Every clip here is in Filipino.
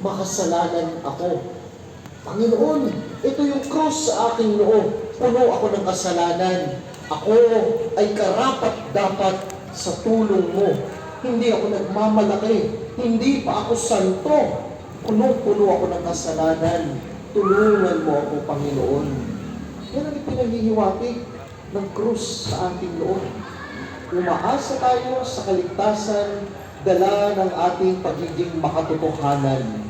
makasalanan ako. Panginoon, ito yung cross sa aking noo. Puno ako ng kasalanan. Ako ay karapat-dapat sa tulong mo. Hindi ako nagmamalaki. Hindi pa ako santo. Puno-puno ako ng kasalanan. Tulungan mo ako, Panginoon. Yan ang pinaghihiwatig ng krus sa ating loob. Umaasa tayo sa kaligtasan, dala ng ating pagiging makatotohanan.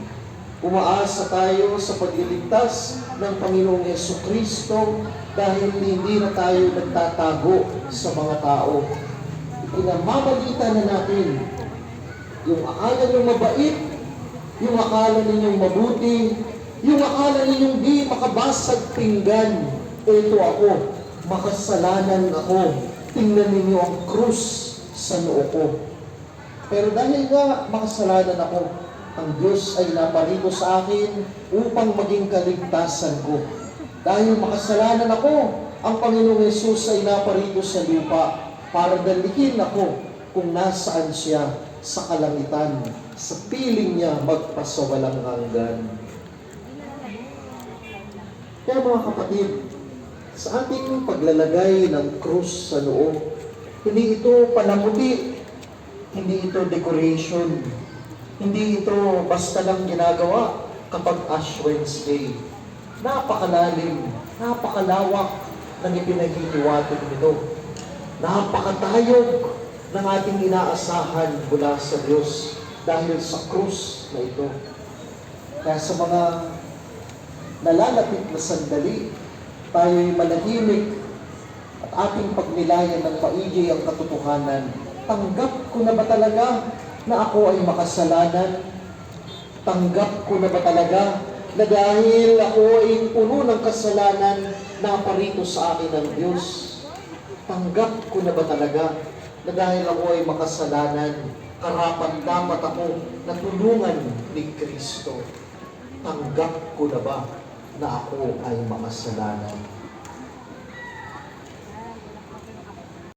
Umaasa tayo sa pagliligtas ng Panginoong Jesucristo dahil hindi na tayo nagtatago sa mga tao. Pinamamalita na natin yung akala ninyong mabait, yung akala ninyong mabuti, yung akala ninyong di makabasag pinggan. Ito ako, makasalanan ako. Tingnan ninyo ang krus sa noo ko. Pero dahil nga makasalanan ako, ang Diyos ay naparito sa akin upang maging kaligtasan ko. Dahil makasalanan ako, ang Panginoong Yesus ay naparito sa lupa para dalihin ako kung nasaan siya sa kalangitan, sa piling niya magpasawalang hanggan. Kaya mga kapatid, sa ating paglalagay ng krus sa noo, hindi ito panamuti, hindi ito decoration, hindi ito basta lang ginagawa kapag Ash Wednesday. Napakalalim, napakalawak ng ipinaghihiwatig nito. Napakatayog ng ating inaasahan mula sa Diyos dahil sa krus na ito. Kaya sa mga nalalapit na sandali, tayo'y manahimik at ating pagnilayan ng maigi ang katotohanan. Tanggap ko na ba talaga na ako ay makasalanan? Tanggap ko na ba talaga na dahil ako ay puno ng kasalanan, naparito sa akin ng Diyos? Tanggap ko na ba talaga na dahil ako ay makasalanan, karapat-dapat ako na tulungan ni Kristo? Tanggap ko na ba na ako ay makasalanan?